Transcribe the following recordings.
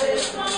This one.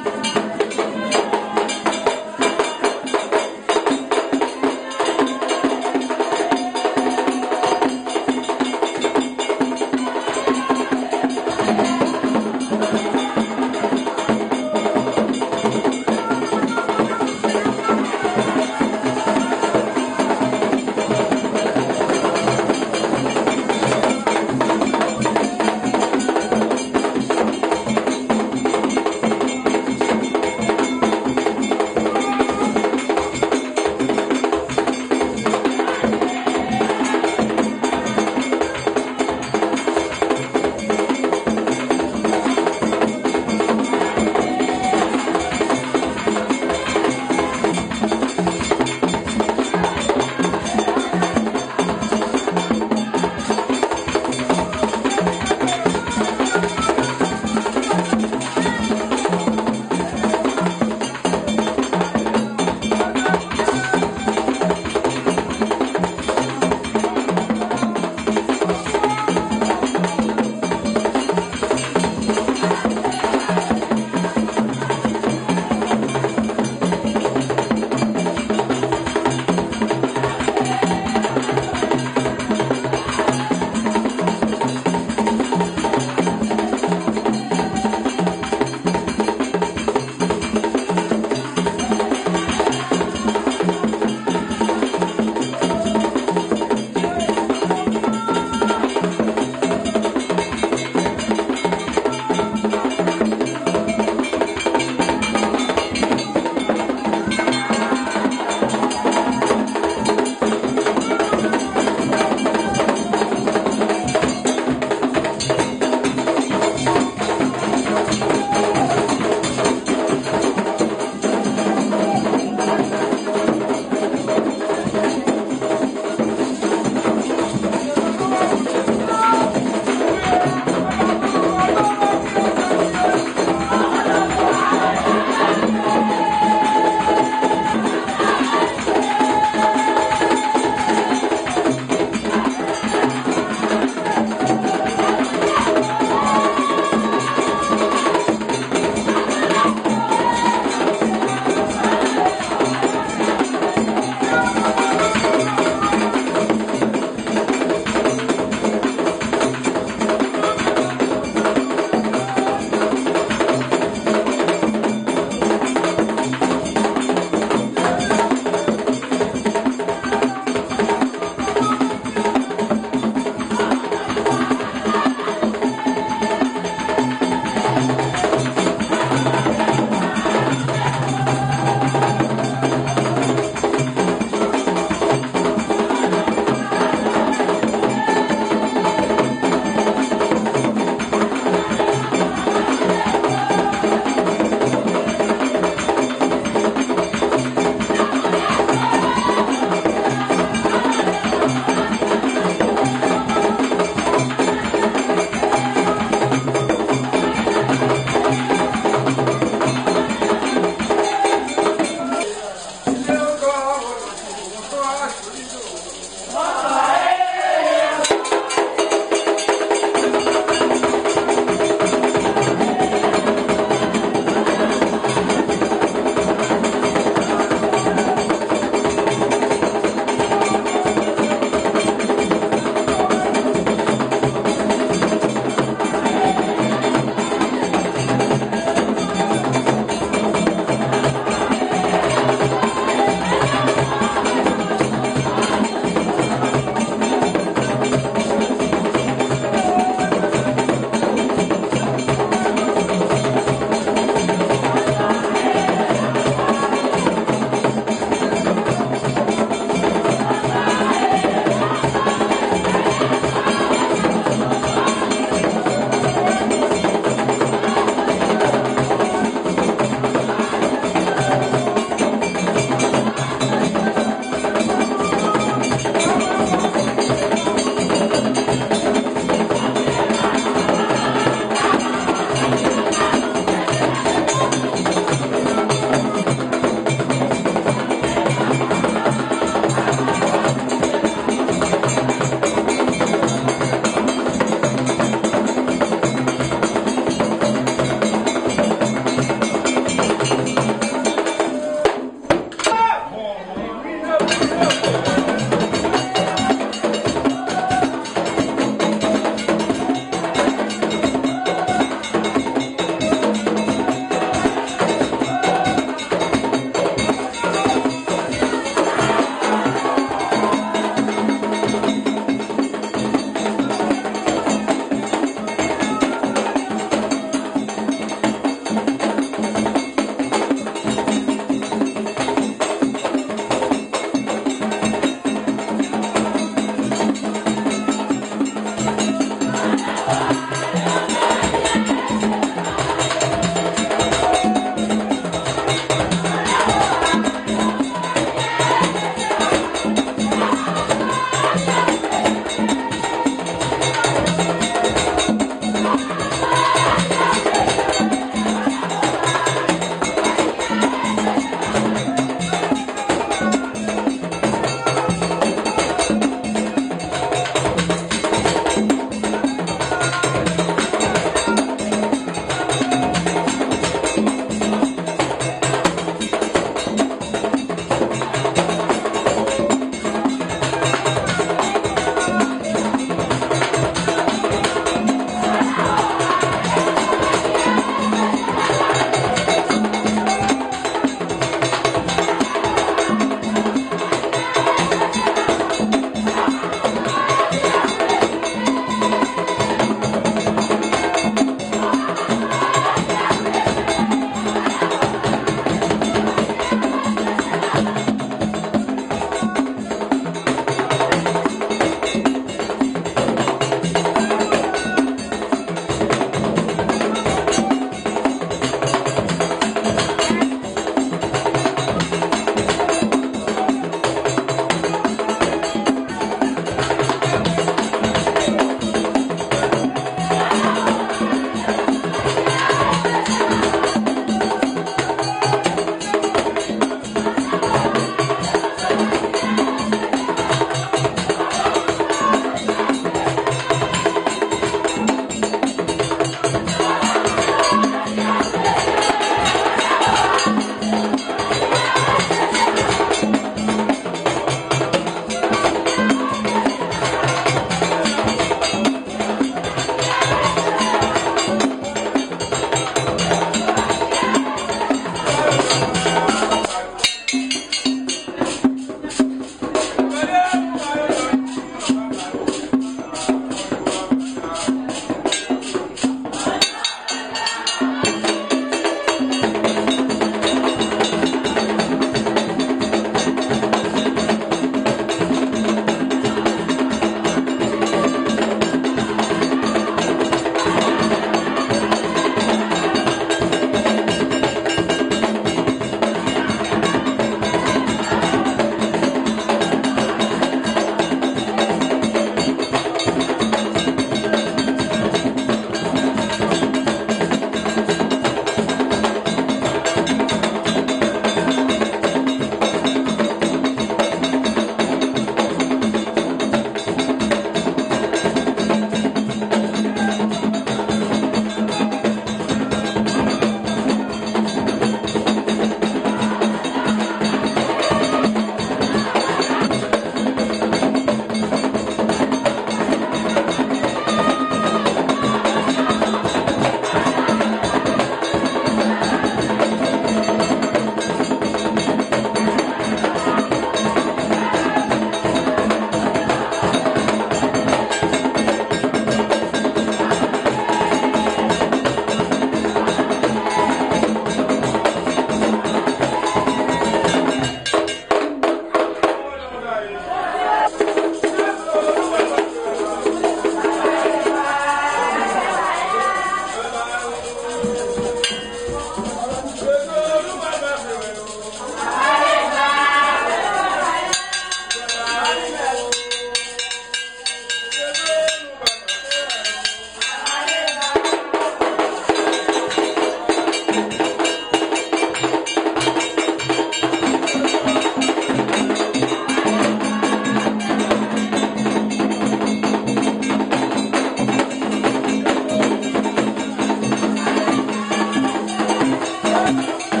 Thank you.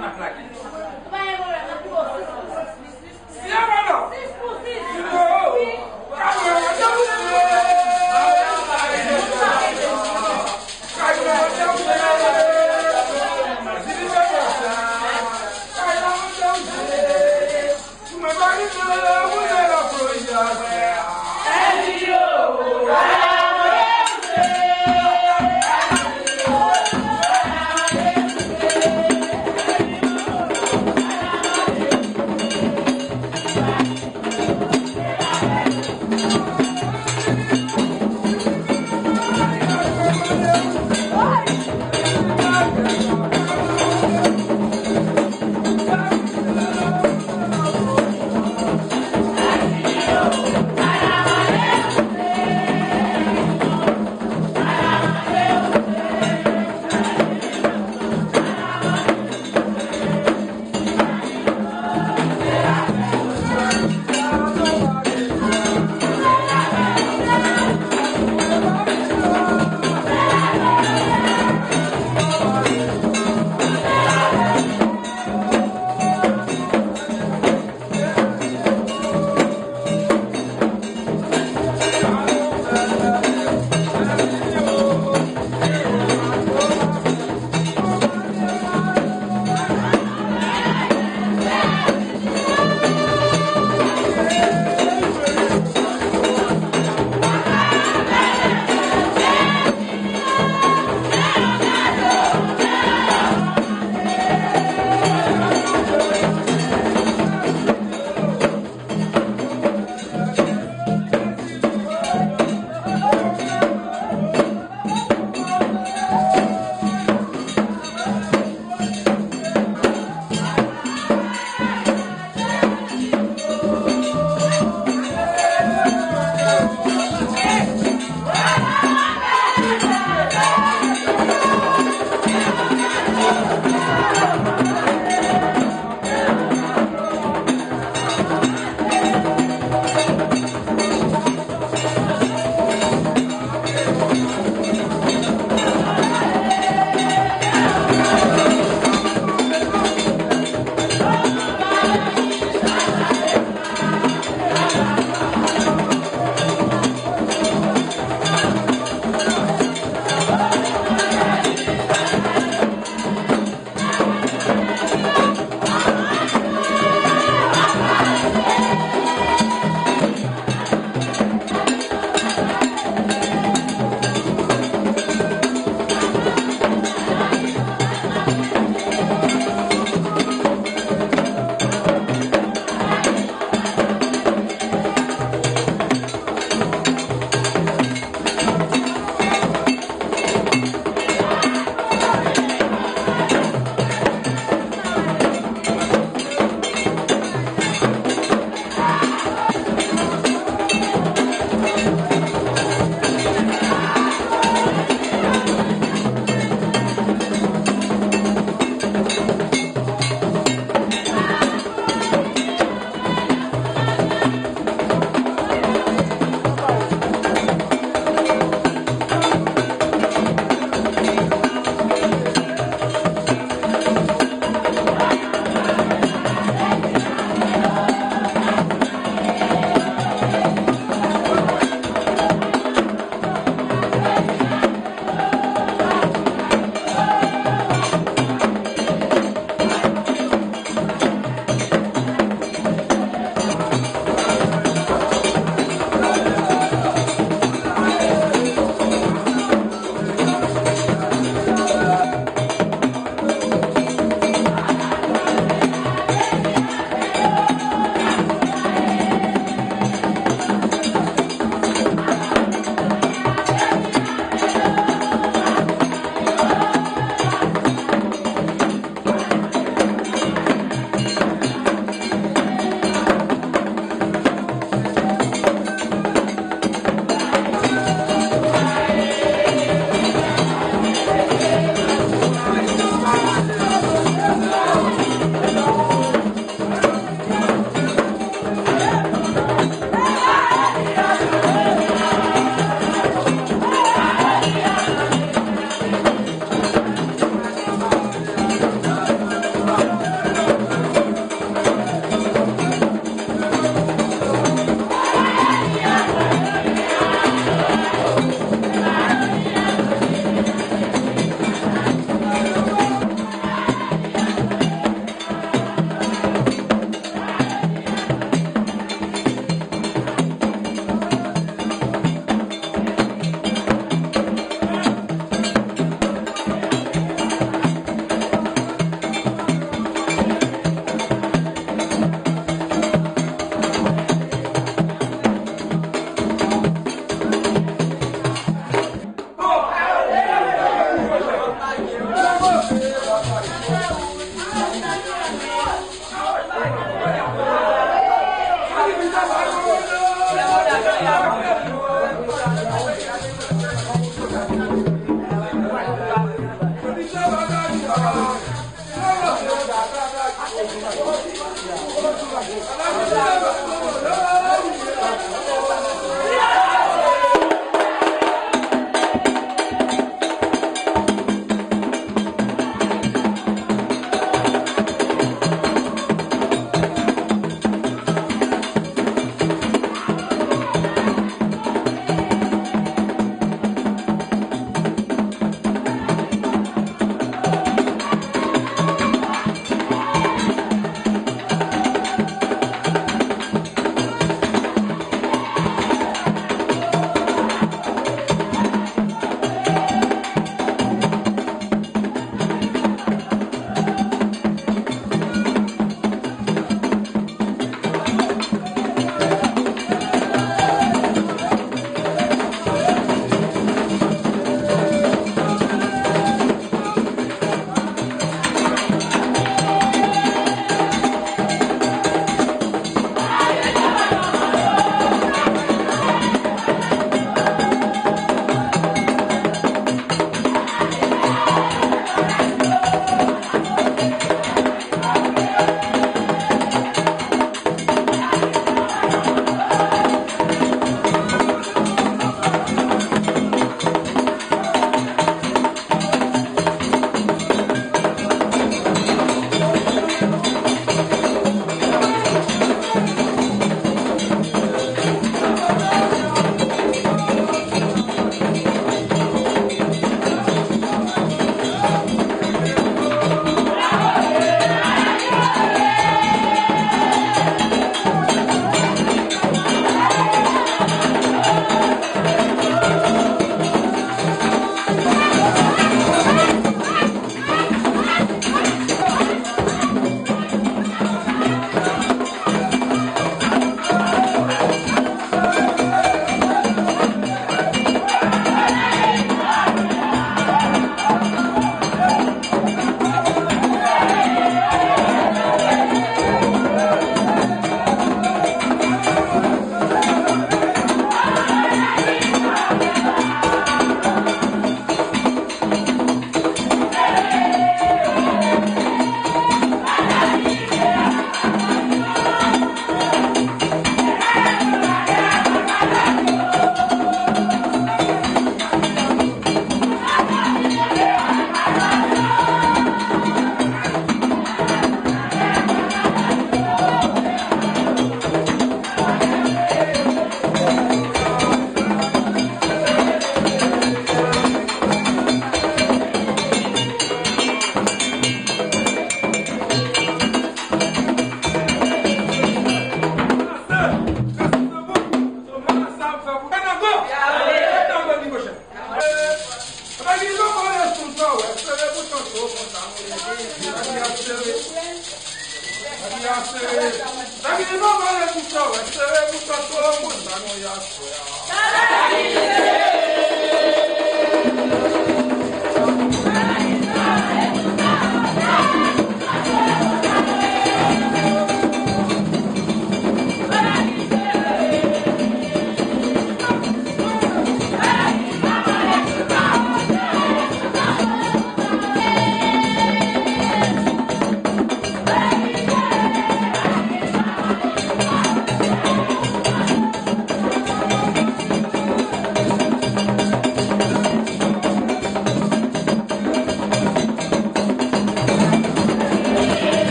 na plaque. Siya mano.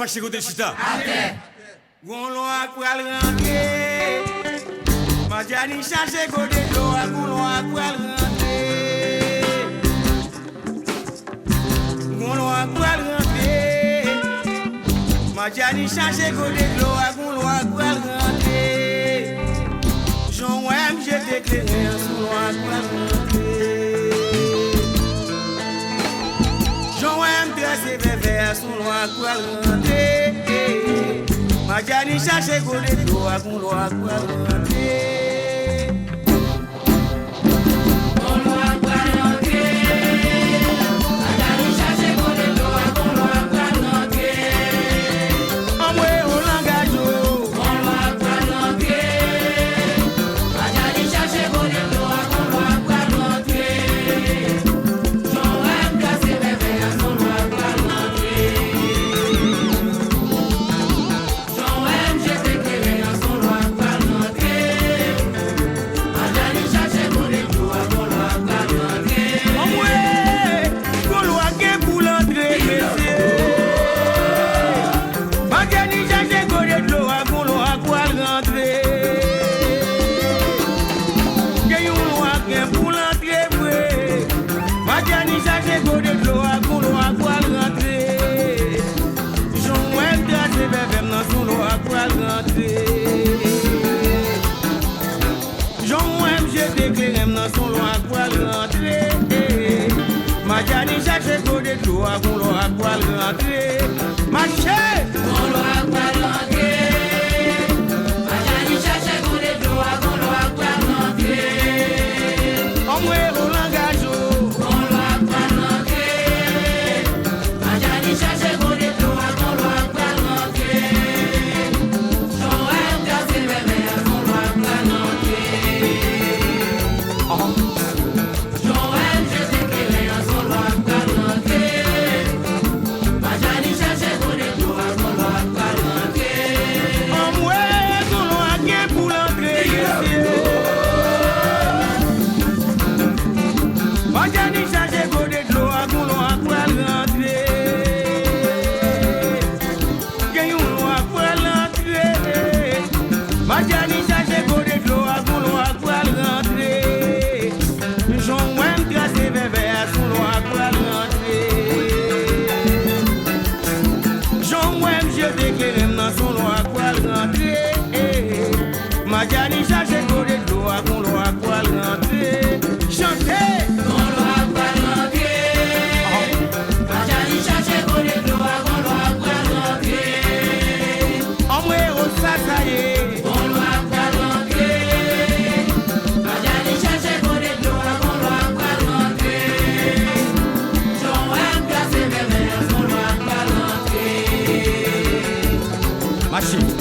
fâché côté chita. Gon loi pour rentrer. Majani cherche côté l'eau, gon loi pour rentrer. Gon loi pour rentrer. Majani cherche côté l'eau, gon loi pour rentrer. Jean Wem, je t'éclaire sous loi pour rentrer. Jean Wem, dressé vers sous loi pour rentrer. Majani cherche côté l'eau, gon loi pour rentrer. Majani cherche côté de l'eau, gon l'eau à quoi rentrer. Marché, gon l'eau à quoi rentrer. Majani cherche côté de l'eau, gon l'eau à quoi rentrer. On mourir au langage, gon l'eau à quoi rentrer. Majani cherche côté de l'eau, gon l'eau à quoi rentrer. J'en aime casser mes mères, gon l'eau à quoi rentrer. Majani cherche côté de l'eau, gon l'eau à quoi rentrer. Chantez, gon l'eau à quoi rentrer. Majani cherche côté de l'eau, gon l'eau à quoi rentrer. On mourir au sasaye, gon l'eau à quoi rentrer. Majani cherche côté de l'eau, gon l'eau à quoi rentrer. J'en aime casser mes mères, gon l'eau à quoi rentrer. Machine.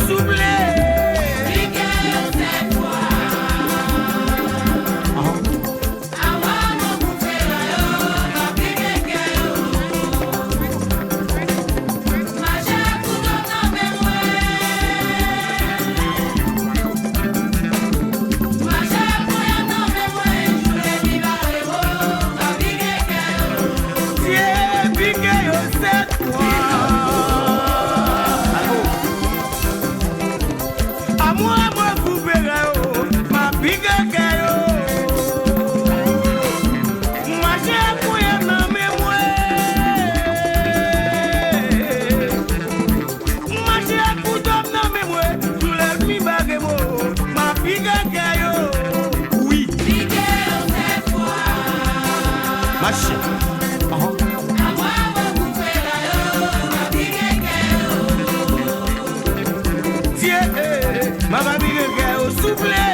Soufflé, Ma va piquer cœur au soufflé.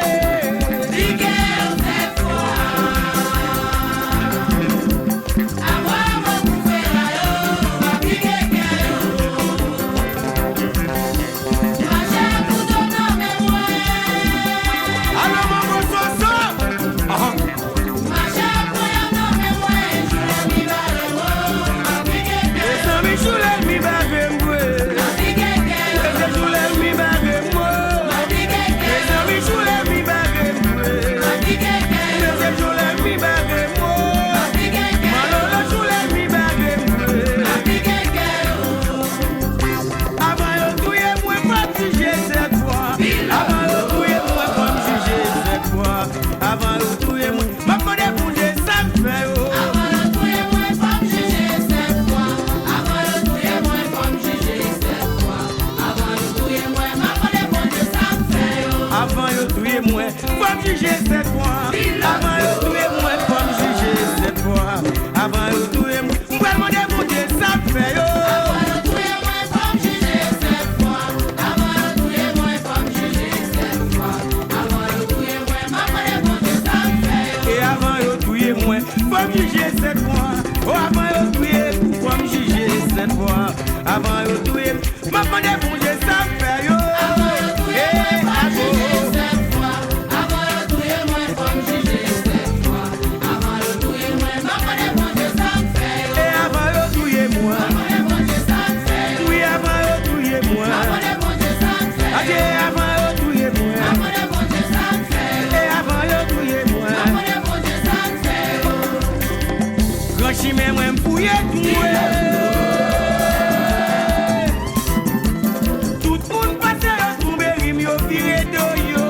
Piquer cette fois. Avoir mon bouffé là yo, va piquer cœur. Ma chère pour ton nom et moi. Alors mon soso. Ma chère pour ton nom et moi. Je l'ai mis par le haut, va piquer cœur. Les amis je l'ai mis par le haut. Va piquer cœur. Je l'ai mis par le haut. Va piquer cœur. Les amis je l'ai mis par le haut. Va piquer cœur. Je l'ai mis par le haut. Va piquer cœur. Malolo je l'ai mis par le haut. Va piquer cœur. Avant yo touye moi pas juger cette fois. Avant yo touye moi pas juger cette fois. Avant yo touye moi m'a connaît pour des ça fait yo. Avant le touye moi pas juger cette fois. Avant le touye moi pas juger cette fois. Avant le touye moi m'a connaît pour des ça fait yo. Avant yo touye moi pas juger cette fois. Avant yo touye moi pas juger cette fois. Avant yo touye moi m'a connaît pour des ça fait yo. Avant le touye moi pas juger cette fois. Avant le touye moi pas juger cette fois. Avant le touye moi m'a connaît pour des ça fait yo. Et avant yo touye moi pas juger cette fois. Oh avant yo touye pas juger cette fois. Avant yo touye m'a connaît pour des ça fait yo. Avant le touye moi pas juger cette fois. Avant le touye moi pas juger cette fois. Avant le touye moi m'a connaît pour des ça fait yo. Et avant yo touye moi. M'a connaît pour des ça fait yo. Oui avant yo touye moi. M'a connaît pour des ça fait yo. Adieu avant yo touye moi. M'a connaît pour des ça fait yo. Et avant yo touye moi. M'a connaît pour des ça fait yo. Quand chimé moi m'pouye tout moi. Tout moun passe yo tombe rim yo viré de yo.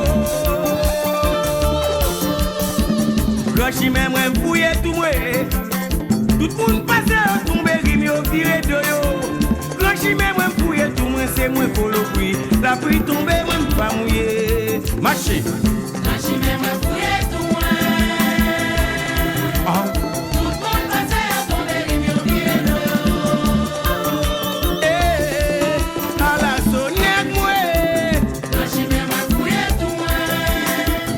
Quand chimé moi m'pouye tout moi. Tout moun passe yo tombe rim yo viré de yo. Quand chimé moi m'pouye tout moi c'est moi pour le bruit. La pluie tombe moi m'pas mouiller. Marcher. Quand j'y mets moi fouiller tout moi. Ah. Tout le monde passe à tomber les mieux virés de yo. À la sonnette moi. Quand j'y mets moi fouiller tout moi.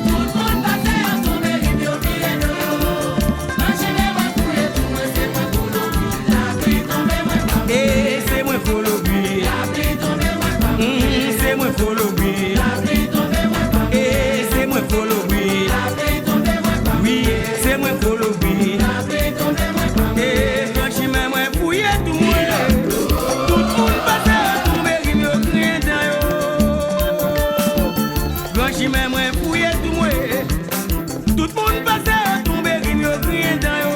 Tout le monde passe à tomber les mieux virés de yo. Quand j'y mets moi fouiller tout moi, c'est moi pour le bruit. La pluie tombe moi pas mouiller. Et c'est moi pour le bruit. La pluie tombe moi pas mouiller. C'est moi pour le bruit. La pluie tombe moi pas mouiller. Et c'est moi pour le bruit. La pluie tombe moi pas Oui, mouiller. c'est moi pour le bruit. La pluie tombe moi pas mouiller. Et quand je mets moi fouiller tout moi. Tout le monde passe à tomber rim yo crie dans yo. Quand je mets moi fouiller tout moi. Tout le monde passe à tomber rim yo crie dans yo.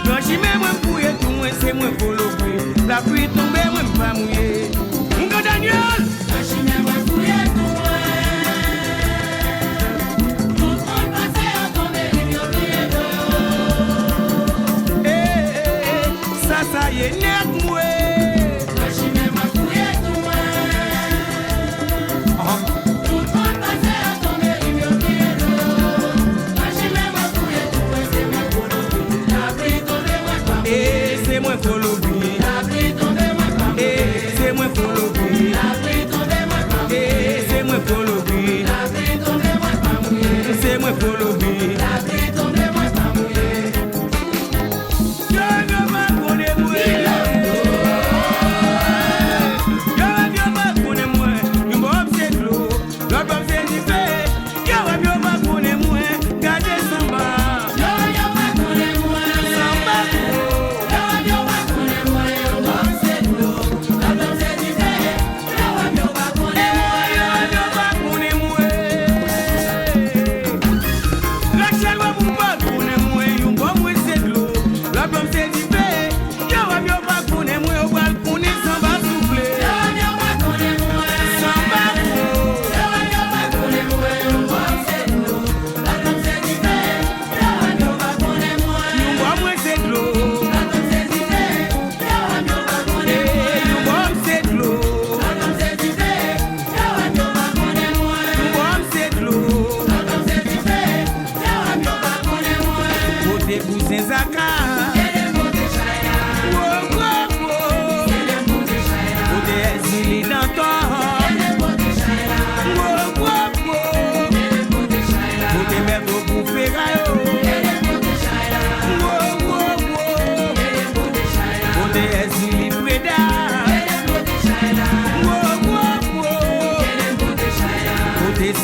Quand je mets moi fouiller tout moi, c'est moi pour le bruit. La pluie tombe moi pas mouiller. Mon gars Daniel. Quand j'y mets moi fouiller tout moi. Tout le monde passe à tomber les mieux virés de yo. Ça y est net moi. Quand j'y mets moi fouiller tout moi. Tout le monde passe à tomber les mieux virés de yo. Quand j'y mets moi fouiller tout moi, c'est moi pour le bruit. La pluie tombe moi pas mouiller. Et c'est moi pour le bruit. La pluie tombe moi pas mouiller. Et c'est moi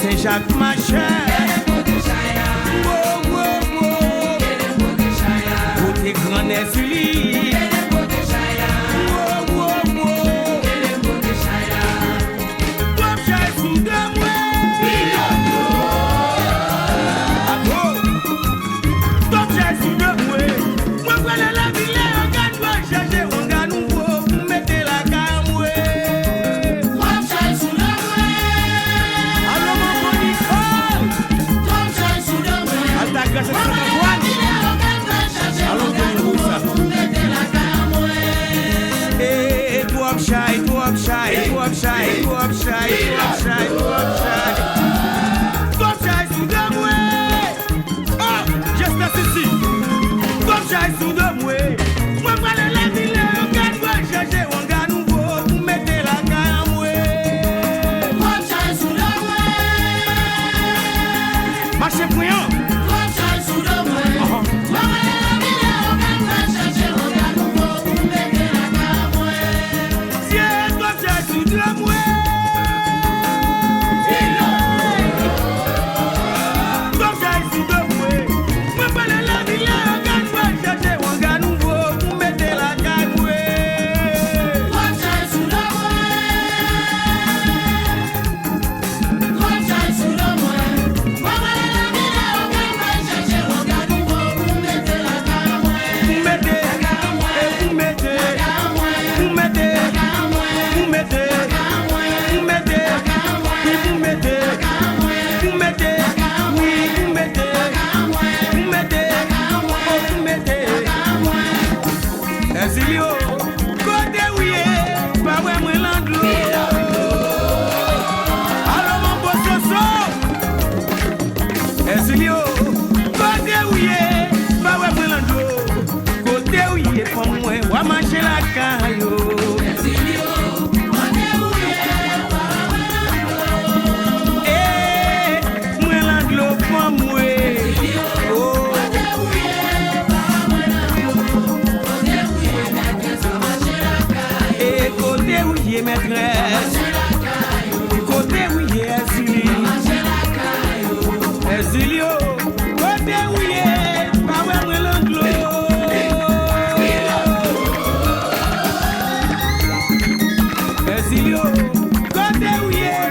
Saint-Jacques, ma chère. Wow, wow, wow. Côté grand Nesuli. Wow, wow, wow. Toi, j'ai sous de moi. Toi, j'ai sous de moi. Moi, voilà la ville, on gagne, moi, chercher, on gagne, nous, mettez la gamme, ouais. Toi, j'ai sous de moi. Alors, mon Nicole. Toi, j'ai sous de moi. À ta grâce, c'est mon voix. Alors, on ça. Eh, toi, shy, toi, shy, toi, shy, toi, shy, toi, shy, toi, shy. Toi, shy, sous de moi. Oh, j'espère ceci. Toi, shy, sous de moi. Moi, voilà la ville, on gagne, moi, chercher, on gagne, nouveau, vous mettez la gamme, ouais. Toi, shy, sous de moi. Marchez bouillant. Toi, shy, sous de moi. Moi, voilà la ville, on gagne, moi, chercher, on gagne, nouveau, vous mettez la gamme, ouais. Tiens, toi, shy, sous de moi. Toi, shy, sous de moi. Moi, voilà la ville, on gagne, moi, chercher, on gagne, nouveau, vous mettez la gamme, ouais. Toi, shy, sous de moi. Toi, shy, sous de moi. Moi, voilà la ville, on gagne, moi, chercher, on gagne, nouveau, vous mettez la gamme, ouais. Vous mettez la gamme, ouais. Vous mettez la gamme, ouais. Vous mettez la gamme, ouais. Vous mettez la gamme, ouais. Vous mettez la gamme, ouais. Oui, vous mettez la gamme, ouais. Vous mettez la gamme, oui, vous mettez la gamme, ouais. Vous mettez la gamme, ouais. Oh, vous mettez la gamme, ouais. Exilio, côté où y est, pas vrai, moi, l'andlo. Alors, mon beau soso. Exilio, côté où y est, pas vrai, moi, l'andlo. Côté où y est, pour moi, on va manger la caillou. Eh, moi, l'andlo, pour moi. Oh. Et côté où y est, maîtresse. Côté où y est, Exilio. Exilio, côté où y est, pas vrai, moi, l'andlo. Exilio, côté où y est,